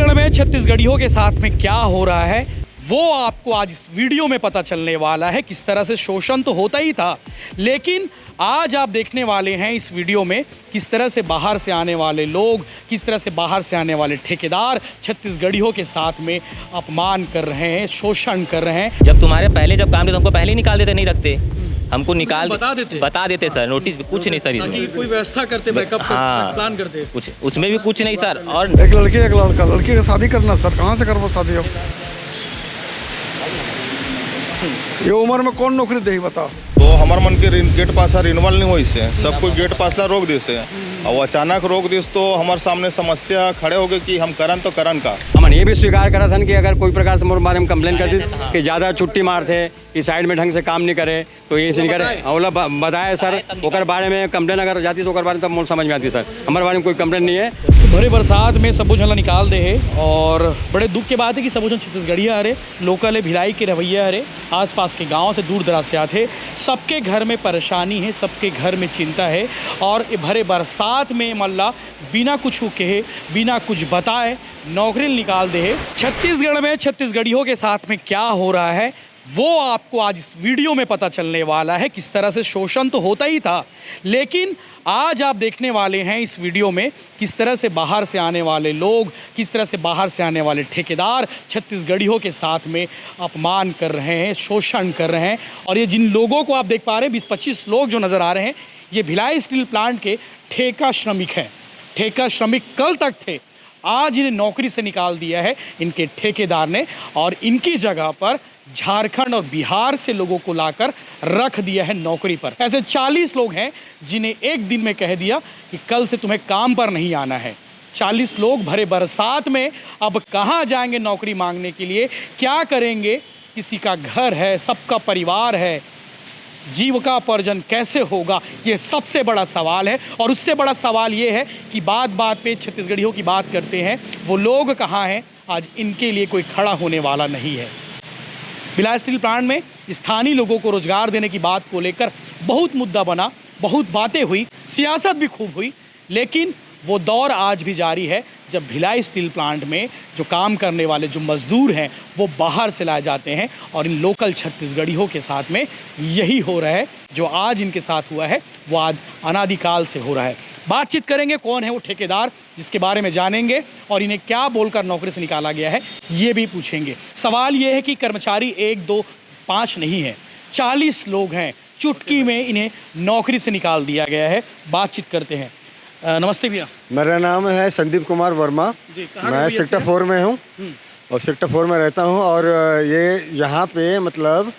छत्तीसगढ़ में छत्तीसगढ़ियों के साथ में क्या हो रहा है वो आपको आज इस वीडियो में पता चलने वाला है। किस तरह से शोषण तो होता ही था, लेकिन आज आप देखने वाले हैं इस वीडियो में किस तरह से बाहर से आने वाले लोग, किस तरह से बाहर से आने वाले ठेकेदार छत्तीसगढ़ियों के साथ में अपमान कर रहे हैं, शोषण कर रहे हैं। जब तुम्हारे पहले जब काम थे तो हमको पहले ही निकाल देते, नहीं रखते हमको निकाल बता देते सर, नोटिस कुछ नहीं सर इसमें। कोई व्यवस्था करते, बैकअप प्लान करते, कुछ उसमें भी कुछ नहीं सर। और एक लड़की एक लड़का, लड़की का शादी करना सर, कहाँ से करो शादी हो? ये उम्र में कौन नौकरी दे बताओ? तो हमारे मन के गेट पास रिन्यूअल नहीं हो, इससे सब कोई गेट पास ला रोक देसे और अचानक रोक दिस तो हमारे सामने समस्या खड़े हो गए कि हम करन तो करन का। हम ये भी स्वीकार करा था कि अगर कोई प्रकार से मोर बारे में कंप्लेन करती कि ज़्यादा छुट्टी मारते कि साइड में ढंग से काम नहीं करे तो ये नहीं करे, अवला बताए सर ओकर बारे में कंप्लेन अगर जाती तो ओकर बारे में तब मोर समझ में आती सर। हमारे बारे में कोई कंप्लेन नहीं है। भरे बरसात में सबो झला निकाल दे है और बड़े दुख के बात है कि सबो झन छत्तीसगढ़िया हरे, लोकल है, भिलाई के रवैया हरे, आसपास के गांव से दूर दराज से आते, सबके घर में परेशानी है, सबके घर में चिंता है। और ये भरे बरसात में मल्ला बिना कुछ कहे, बिना कुछ बताए नौकरी निकाल दे है। छत्तीसगढ़ में छत्तीसगढ़ियों के साथ में क्या हो रहा है वो आपको आज इस वीडियो में पता चलने वाला है। किस तरह से शोषण तो होता ही था, लेकिन आज आप देखने वाले हैं इस वीडियो में किस तरह से बाहर से आने वाले लोग, किस तरह से बाहर से आने वाले ठेकेदार छत्तीसगढ़ियों के साथ में अपमान कर रहे हैं, शोषण कर रहे हैं। और ये जिन लोगों को आप देख पा रहे हैं 20-25 लोग जो नज़र आ रहे हैं, ये भिलाई स्टील प्लांट के ठेका श्रमिक हैं। ठेका श्रमिक कल तक थे, आज इन्हें नौकरी से निकाल दिया है इनके ठेकेदार ने और इनकी जगह पर झारखंड और बिहार से लोगों को लाकर रख दिया है नौकरी पर। ऐसे 40 लोग हैं जिन्हें एक दिन में कह दिया कि कल से तुम्हें काम पर नहीं आना है। 40 लोग भरे बरसात में अब कहाँ जाएंगे नौकरी मांगने के लिए, क्या करेंगे? किसी का घर है, सबका परिवार है, जीविकोपार्जन कैसे होगा, ये सबसे बड़ा सवाल है। और उससे बड़ा सवाल ये है कि बात बात पे छत्तीसगढ़ियों की बात करते हैं, वो लोग कहाँ हैं? आज इनके लिए कोई खड़ा होने वाला नहीं है। भिलाई स्टील प्लांट में स्थानीय लोगों को रोजगार देने की बात को लेकर बहुत मुद्दा बना, बहुत बातें हुई, सियासत भी खूब हुई, लेकिन वो दौर आज भी जारी है जब भिलाई स्टील प्लांट में जो काम करने वाले जो मज़दूर हैं वो बाहर से लाए जाते हैं। और इन लोकल छत्तीसगढ़ियों के साथ में यही हो रहा है। जो आज इनके साथ हुआ है वो आज अनादिकाल से हो रहा है। बातचीत करेंगे, कौन है वो ठेकेदार जिसके बारे में जानेंगे और इन्हें क्या बोलकर नौकरी से निकाला गया है ये भी पूछेंगे। सवाल ये है कि कर्मचारी 1, 2, 5 नहीं है, 40 लोग हैं, चुटकी में इन्हें नौकरी से निकाल दिया गया है। बातचीत करते हैं। नमस्ते भैया। मेरा नाम है संदीप कुमार वर्मा, मैं सेक्टर 4 में हूँ और सेक्टर 4 में रहता हूँ। और ये यहाँ पे मतलब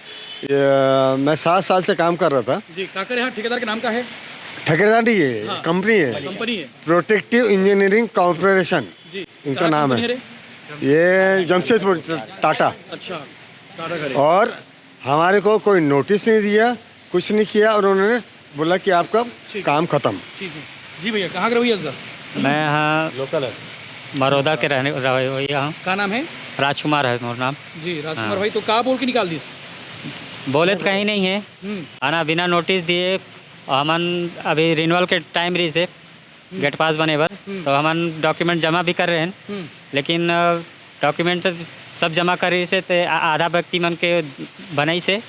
मैं 7 साल से काम कर रहा था जी। काकर यहाँ ठेकेदार के नाम का है? ठेकेदार नहीं है, हाँ, कंपनी है, प्रोटेक्टिव इंजीनियरिंग कॉर्पोरेशन इनका नाम है। ये जमशेदपुर टाटा। अच्छा, टाटा का। और हमारे को कोई नोटिस नहीं दिया, कुछ नहीं किया और उन्होंने बोला कि आपका काम खत्म। ठीक है जी भैया। कहाँ का रवैया इसका? मैं यहाँ लोकल है, बड़ौदा के रहने रवैया हूँ। क्या नाम है? राजकुमार है मोर नाम जी। राजकुमार भाई, तो कहाँ बोल के निकाल दी? बोले तो कहीं नहीं है, आना बिना नोटिस दिए। हमन अभी रिन्यूअल के टाइम रही से गेट पास बने बर, तो हमन डॉक्यूमेंट जमा भी कर रहे हैं, लेकिन डॉक्यूमेंट सब जमा करे से तो आधा व्यक्ति मन के बनाई से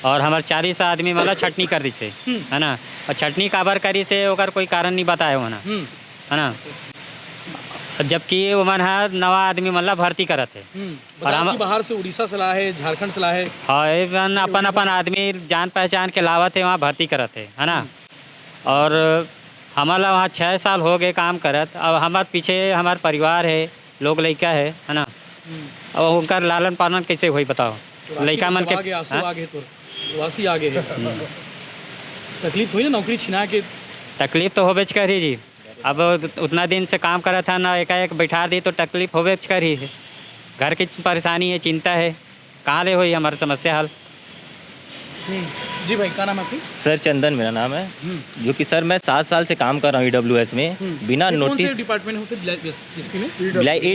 और हमारे 40 आदमी मतलब छटनी कर दी से, है ना। और छटनी काबर करी से ओकर कोई कारण नहीं बताए हो ना, है ना। जबकि वो मन है नवा आदमी मतलब भर्ती करत है और हम बाहर से उड़ीसा से ला है, झारखंड से ला है। हाँ, अपन अपन आदमी जान पहचान के लावत है, वहाँ भर्ती करत है ना। और हमारा वहाँ 6 साल हो गए काम करत। अब हमारे पीछे हमारे परिवार है, लोग लड़का है ना। अब उनका लालन पालन कैसे हुई बताओ? लड़का मन के वासी आगे है। तकलीफ हुई ना नौकरी छिना के? तकलीफ तो होबेच करी जी। अब उतना दिन से काम करा था ना, एकाएक बैठा दी तो तकलीफ होबेच करी है। घर की परेशानी है, चिंता है, कहाँ ले हुई हमारी समस्या हल। जी भाई, क्या नाम है आपकी? सर चंदन मेरा नाम है, जो कि सर मैं 7 साल से काम कर रहा हूँ EWS में बिना कौन नोटिस। से डिपार्टमेंट होते हैं जिसकी में?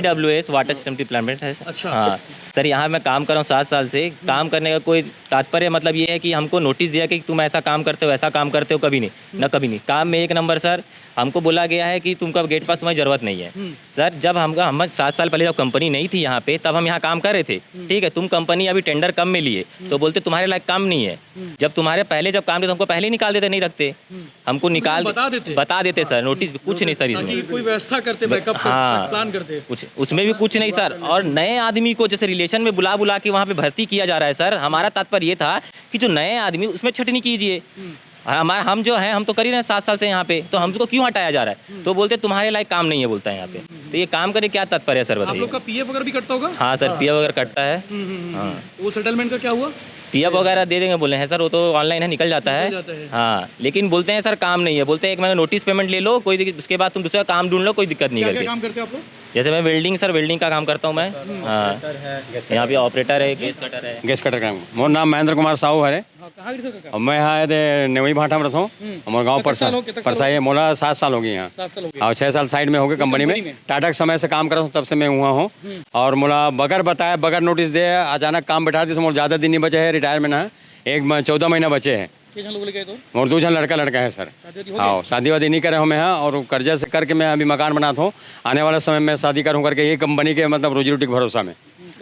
EWS वाटर सिस्टम डेवलपमेंट है सर। अच्छा। हाँ सर, यहाँ मैं काम कर रहा हूँ 7 साल से। काम करने का कोई तात्पर्य मतलब ये है कि हमको नोटिस दिया कि तुम ऐसा काम करते हो ऐसा काम करते हो, कभी नहीं ना कभी नहीं। काम में एक नंबर सर, हमको बोला गया है कि तुमका गेट पास तुम्हारी ज़रूरत नहीं है। सर जब हम 7 साल पहले जब कंपनी नहीं थी यहाँ पे, तब हम यहाँ काम कर रहे थे, ठीक है। तुम कंपनी अभी टेंडर कम में लिए तो बोलते तुम्हारे लायक काम नहीं है। जब तुम्हारे पहले जब काम थे तो हमको पहले ही निकाल देते, नहीं रखते हमको निकाल बता देते सर। नोटिस कुछ नहीं सर इसमें, कोई व्यवस्था करते, बैकअप हाँ, प्लान करते। कुछ उसमें भी कुछ नहीं सर। और नए आदमी को जैसे रिलेशन में बुला बुला के वहाँ पे भर्ती किया जा रहा है सर। हमारा तात्पर्य ये था कि जो नए आदमी उसमें छटनी कीजिए। हम जो हैं हम तो कर ही रहे हैं 7 साल से यहाँ पे, तो हमको क्यों हटाया जा रहा है? तो बोलते तुम्हारे लायक काम नहीं है बोलता है यहाँ पे। तो ये काम करे क्या तात्पर्य है सर, आप बताइए। लोग का पीएफ वगैरह भी कटता होगा? हाँ सर, पीएफ वगैरह कटता है। हाँ, वो सेटलमेंट का क्या हुआ? पीएफ वगैरह दे देंगे बोले हैं सर, वो तो ऑनलाइन है, निकल जाता निकल जाता है। है। हाँ, लेकिन बोलते हैं सर काम नहीं है। बोलते हैं एक महीना नोटिस पेमेंट ले लो, कोई उसके बाद तुम दूसरा काम ढूंढ लो, कोई दिक्कत नहीं क्या क्या करके। काम करते हो आप लोग? जैसे मैं वेल्डिंग का काम करता हूँ मैं। हाँ, यहाँ पे ऑपरेटर है, गैस कटर है। गैस कटर का मोर नाम महेंद्र कुमार साहू है। हाँ, कहाँ गिरते हो? और मैं यहाँ नेवई भाटा में रहता हूँ। हमारे गाँव परसा है। मोला 7 साल हो गए यहाँ। 7 साल हो गए। और 6 साल साइड में हो गए कंपनी में। टाटा के समय से काम कर रहा हूँ, तब से मैं हुआ हूँ। और मोला बगैर बताया, बगैर नोटिस दे अचानक काम बैठा दी। मोर ज़्यादा दिन नहीं बचे है, रिटायरमेंट है। 14 महीना बचे हैं। कितने लोग लेके आए तो? और 2 जन लड़का है सर। हाँ, शादी वादी नहीं करे हूँ मैं यहाँ। और कर्जा से करके मैं अभी मकान बनाता हूँ। आने वाला समय में शादी करूँ करके ये कंपनी के मतलब रोजी रोटी के भरोसा में।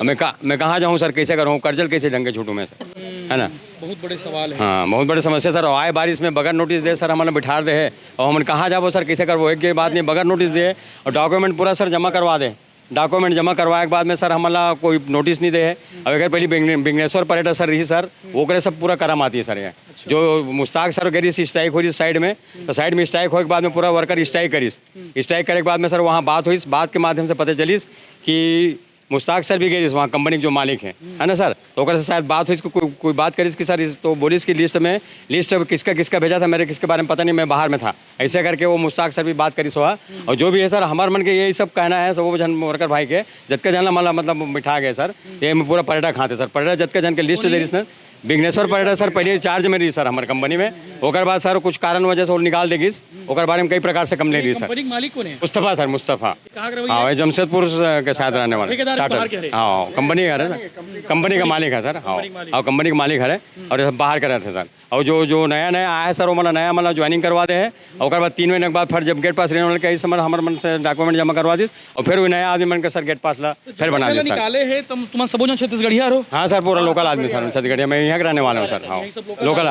मैं कहाँ जाऊँ सर, कैसे करूँ, कर्जल कैसे ढंग के छूटूँ मैं सर, है ना। बहुत बड़े सवाल है। हाँ, बहुत बड़ी समस्या सर। आए बारिश में बगैर नोटिस दे सर हमारे बिठा दे है। और हम कहाँ जाबो सर, कैसे करबो? एक के बात नहीं, बगैर नोटिस दे और डॉक्यूमेंट पूरा सर जमा करवा दे। डॉक्यूमेंट जमा करवाए के बाद में सर हमारा कोई नोटिस नहीं दे है। अब अगर पहले बिग्नेश्वर पर्यटक सर रही सर, वो करे सब पूरा करम आती है सर। ये जो मुश्ताक सर गरी स्ट्राइक हो रही साइड में, तो साइड में स्ट्राइक होने के बाद में पूरा वर्कर स्ट्राइक करीस। स्ट्राइक करे के बाद में सर वहाँ बात हुई, बात के माध्यम से पता चलीस कि मुश्ताक सर भी गए वहाँ कंपनी के जो मालिक है ना सर। तो ओकर से शायद बात हुई, कोई बात करीस कि सर तो बोलिस की लिस्ट किसका भेजा था, मेरे किसके बारे में पता नहीं, मैं बाहर में था। ऐसे करके वो मुश्ताक सर भी बात करीस हुआ। और जो भी है सर हमारे मन के यही सब कहना है। सब वो जन वर्कर भाई के जतके जन मतलब बिठा गए सर। ये पूरा पर्यटक खाते सर, पर्यटक जतके जन के लिस्ट दे रही विघ्नेश्वर पर्यटक सर पहले चार्ज में रही सर हमारे कंपनी में। ओकर बाद सर कुछ कारण वजह से वो निकाल देगी। ओकर बारे में कई प्रकार से कंप्लेन रही सर। कंपनी के मालिक कौन है? मुस्तफ़ा सर, मुस्तफ़ा। कहाँ के रवैया? हाँ, वही जमशेदपुर के साथ रहने वाले। ठेकेदार बाहर के हैं? हाँ, कंपनी का है सर, कंपनी का मालिक है सर। हाँ, और कंपनी का मालिक है। और ये सब बाहर के रहते सर। और जो नया आया है सर, वो मतलब नया मतलब ज्वाइनिंग करवा दे है। और बाद 3 महीने के बाद फिर जब गेट पास रहने वाले के इस समय हमारे मन से डॉक्यूमेंट जमा करवा दी। और फिर वो नया आदमी मन के सर गेट पास ला फिर बना दी सर। निकाले है तुम सबोजन छत्तीसगढ़िया हो? हाँ सर, पूरा लोकल आदमी सर, छत्तीसगढ़िया में यहाँ के रहने वाले हूँ सर। हाँ,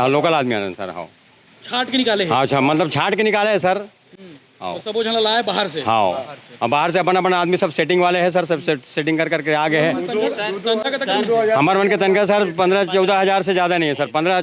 लोकल आदमी है सर। हाँ, छाट के निकाले हैं? हाँ, अच्छा, मतलब छाट के निकाले है सर। तो सब वो झला लाए बाहर से? हाँ, और बाहर से अपना आदमी सब सेटिंग वाले हैं सर। सब सेटिंग करके आगे है। हमारे मन के तनख्वाह सर 15-14 हज़ार से ज़्यादा नहीं है सर। 15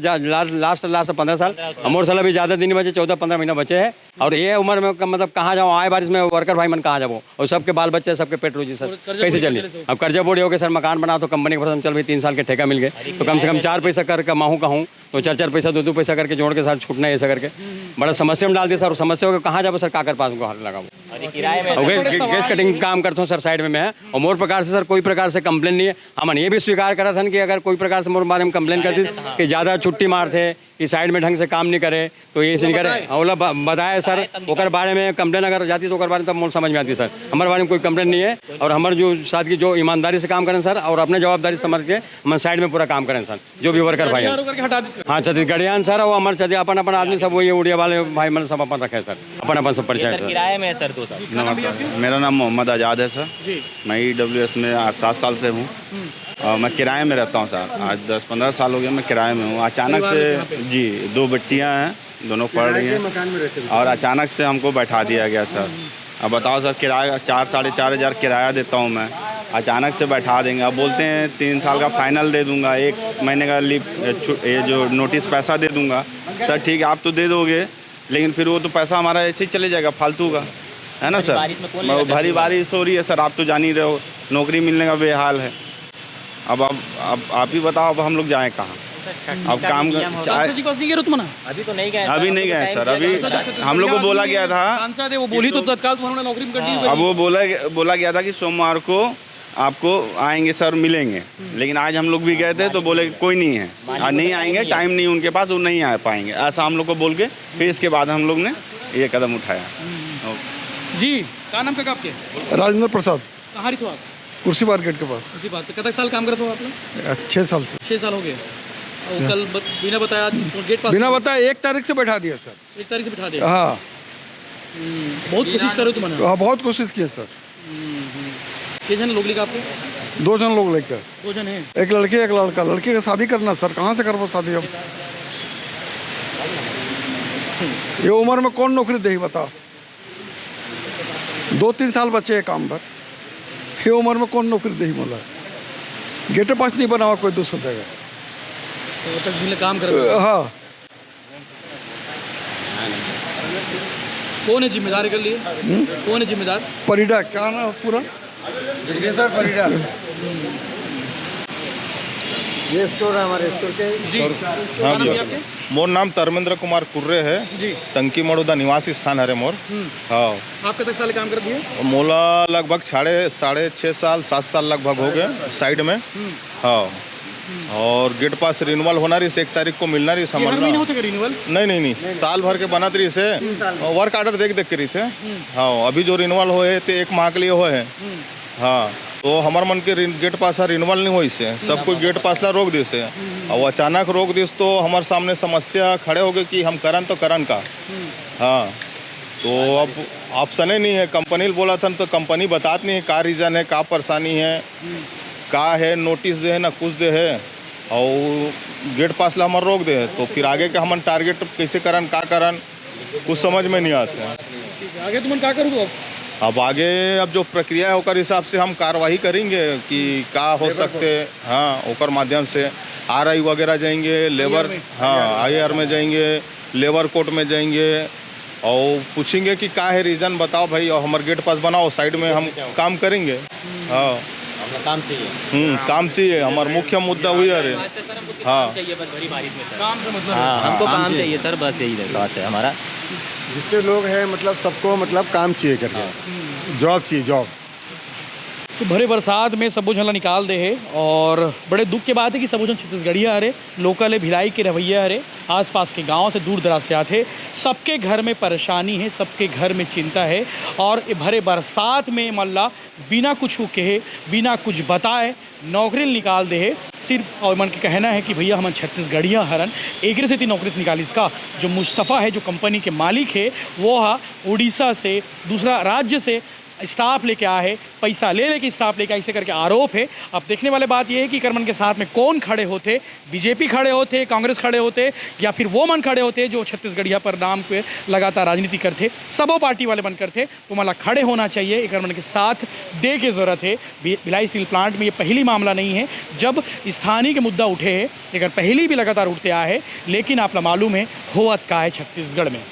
लास्ट 15 साल। हमारे साल अभी ज़्यादा दिन बचे, 14-15 महीना बचे हैं। और ये उम्र में मतलब कहाँ जाऊँ, आए बारिश में वर्कर भाई मन कहाँ जाओ। और सबके बाल बच्चे, सबके पेट रोजी सर, कैसे चलिए। अब कर्जा बोर्ड हो गए सर, मकान बना तो कंपनी के भरोसे चल भाई 3 साल के ठेका मिल गए, तो कम से कम 4 पैसा कर कमाऊँ कहूँ तो 4 पैसा 2 पैसा करके जोड़ के सर छूटना है ऐसा करके बड़ा समस्या में डाल दिया सर। समस्या को कहाँ जाओ सर, काकर पास उनको हाथ लगाओ। गैस कटिंग काम करता हूँ सर, साइड में मैं। और मोर प्रकार से सर कोई प्रकार से कंप्लेन नहीं है। हमने ये भी स्वीकार करा था कि अगर कोई प्रकार से मोर बारे में कंप्लेन करती कि ज़्यादा छुट्टी मारते, कि साइड में ढंग से काम नहीं करे, तो ये नहीं करे। और बताया सर, ओकर बारे में कंप्लेन अगर जाती तो ओकर बारे में तब मोर समझ में आती सर। हमारे बारे में कोई कंप्लेन नहीं है। और हमारे जो साथ की जो ईमानदारी से काम करें सर, और अपने जवाबदारी समझ के हम साइड में पूरा काम करें सर, जो भी वर्कर भाई हैं। हाँ, छत्तीसगढ़ियान सर, और हमारे अपन आदमी सब वही उड़िया वाले भाई मन सब अपन रखे सर, अपन सब परिचय सर। किराए में है सर 2 साल। नमस्कार, मेरा नाम मोहम्मद आज़ाद है सर। मैं EWS में आज 7 साल से हूँ। और मैं किराए में रहता हूँ सर। आज 10-15 साल हो गया मैं किराए में हूँ। अचानक से जी 2 बच्चियाँ हैं, दोनों पढ़ रही हैं, और अचानक से हमको बैठा दिया गया सर। अब बताओ सर, किराया 4-4.5 हज़ार किराया देता हूँ मैं, अचानक से बैठा देंगे। अब बोलते हैं 3 साल का फाइनल दे दूंगा, 1 महीने का ये जो नोटिस पैसा दे दूंगा। सर ठीक है, आप तो दे दोगे, लेकिन फिर वो तो पैसा हमारा ऐसे ही चले जाएगा फालतू का, है ना सर। भारी बारिश हो रही है सर, आप तो जान ही रहे हो, नौकरी मिलने का बेहाल है। अब आप ही बताओ, अब हम लोग जाएँ कहाँ? अब काम अभी तो नहीं गए, अभी नहीं गए सर। अभी हम लोग को बोला गया था, सांसद है वो बोली तो तत्काल तुम्हारा नौकरी में कर दी। अब वो बोला गया था कि सोमवार को आपको आएंगे सर मिलेंगे, लेकिन आज हम लोग भी गए थे तो बोले कोई नहीं है, नहीं आएंगे, टाइम नहीं उनके पास, वो नहीं आ पाएंगे, ऐसा हम लोग को बोल के फिर इसके बाद हम लोग ने ये कदम उठाया। जी क्या नाम का आपके? राजेंद्र प्रसाद, कहाँ रही हो आप? कुर्सी मार्केट के पास। इसी बात पे कितना साल काम करते हो आप लोग? 6 साल से। 6 साल हो गए। और कल बिना बताया गेट पास बिना बताए 1 तारीख से बैठा दिया सर। 1 तारीख से बिठा दिया। हाँ बहुत कोशिश करो तुमने। हाँ, बहुत कोशिश की है सर। कितने जन लोग लेकर आपको? 2 जन लोग लेकर, 2 जन हैं। एक लड़की एक लड़का। लड़की का शादी करना सर, कहाँ से करबो शादी अब? ये उम्र में कौन नौकरी दे बताओ? 2-3 साल बचे हैं काम पर, ये उम्र में कौन नौकरी दे बोला? गेट पास नहीं बना हुआ कोई दूसरा जगह। तो तक जिले काम कर रहे हो। हाँ, कौन है जिम्मेदार के लिए? कौन है जिम्मेदार? परिडा, क्या नाम पूरा? सर परिडा। ये स्टोर है हमारे स्टोर के। जी हाँ नाम भैया, क्या आपके? मोर नाम धर्मेंद्र कुमार कुर्रे है। जी टंकी मड़ोदा निवासी स्थान है मोर। हाँ, आप कितने साल काम कर दिए? मोला लगभग 6.5 साल 7 साल लगभग हो गए साइड में। हाँ, और गेट पास रिन्यूअल होना रही से 1 तारीख को मिलना रही, ये समझ हर महीने होते क्या रिन्यूअल? नहीं, साल भर के बनत रही से वर्क आर्डर देख के रही थे। हाँ, अभी जो रिन्यूअल हुए थे 1 माह के लिए हुए हैं। हाँ, तो हमार मन के गेट पास रिन्यूअल नहीं हुई से, सब कोई गेट पास ला रोक दी से। और अचानक रोक दिस तो हमारे सामने समस्या खड़े हो गए कि हम करन तो करन का। हाँ, तो अब ऑप्शन ही नहीं है। कंपनी बोला था तो कंपनी बताती नहीं है का रीज़न है, का परेशानी है, का है, नोटिस दे है ना कुछ दे है, और गेट पास ला हमारे रोक दे है। तो फिर आगे के हम टारगेट कैसे करन, का करन, कुछ समझ में नहीं आते हैं। आगे तुम क्या करोगे? अब आगे अब जो प्रक्रिया है ओकर हिसाब से हम कार्रवाई करेंगे कि का हो सकते। हाँ, ओकर माध्यम से RI वगैरह जाएंगे, लेबर, हाँ IR में जाएंगे, लेबर कोर्ट में जाएंगे और पूछेंगे कि का है रीज़न बताओ भाई, और हमारे गेट पास बनाओ, साइड में हम काम करेंगे। हाँ, काम चाहिए। काम चाहिए, हमारा मुख्य मुद्दा हुई है। हाँ, काम से मतलब हाँ, हमको काम चाहिए सर, बस यही दरख्वास्त है हमारा। जितने लोग हैं मतलब सबको मतलब काम चाहिए करके, जॉब चाहिए, जॉब। तो भरे बरसात में सबो झन ला निकाल दे है। और बड़े दुख के बात है कि सबो झन छत्तीसगढ़िया हरे, लोकल है, भिलाई के रवैया हरे, आसपास के गांव से दूर दराज से आते। सबके घर में परेशानी है, सबके घर में चिंता है। और ये भरे बरसात में मल्ला बिना कुछ कहे, बिना कुछ बताए नौकरी निकाल दे है। सिर्फ और मन के कहना है कि भैया हम छत्तीसगढ़िया हरन, एक से 3 नौकरी से निकाली। इसका जो मुस्तफ़ा है, जो कंपनी के मालिक है, वो हा उड़ीसा से, दूसरा राज्य से स्टाफ लेके आया है, पैसा ले लेके स्टाफ लेके ऐसे करके आरोप है। अब देखने वाले बात यह है कि करमन के साथ में कौन खड़े होते, बीजेपी खड़े होते, कांग्रेस खड़े होते, या फिर वो मन खड़े होते जो छत्तीसगढ़िया पर नाम पे लगातार राजनीति करते। सबो पार्टी वाले मन करते तो मला खड़े होना चाहिए, करमन के साथ दे के ज़रूरत है। भिलाई स्टील प्लांट में ये पहली मामला नहीं है जब स्थानीय के मुद्दा उठे है, अगर पहली भी लगातार उठते आए हैं, लेकिन आपला मालूम है होवत का है छत्तीसगढ़ में।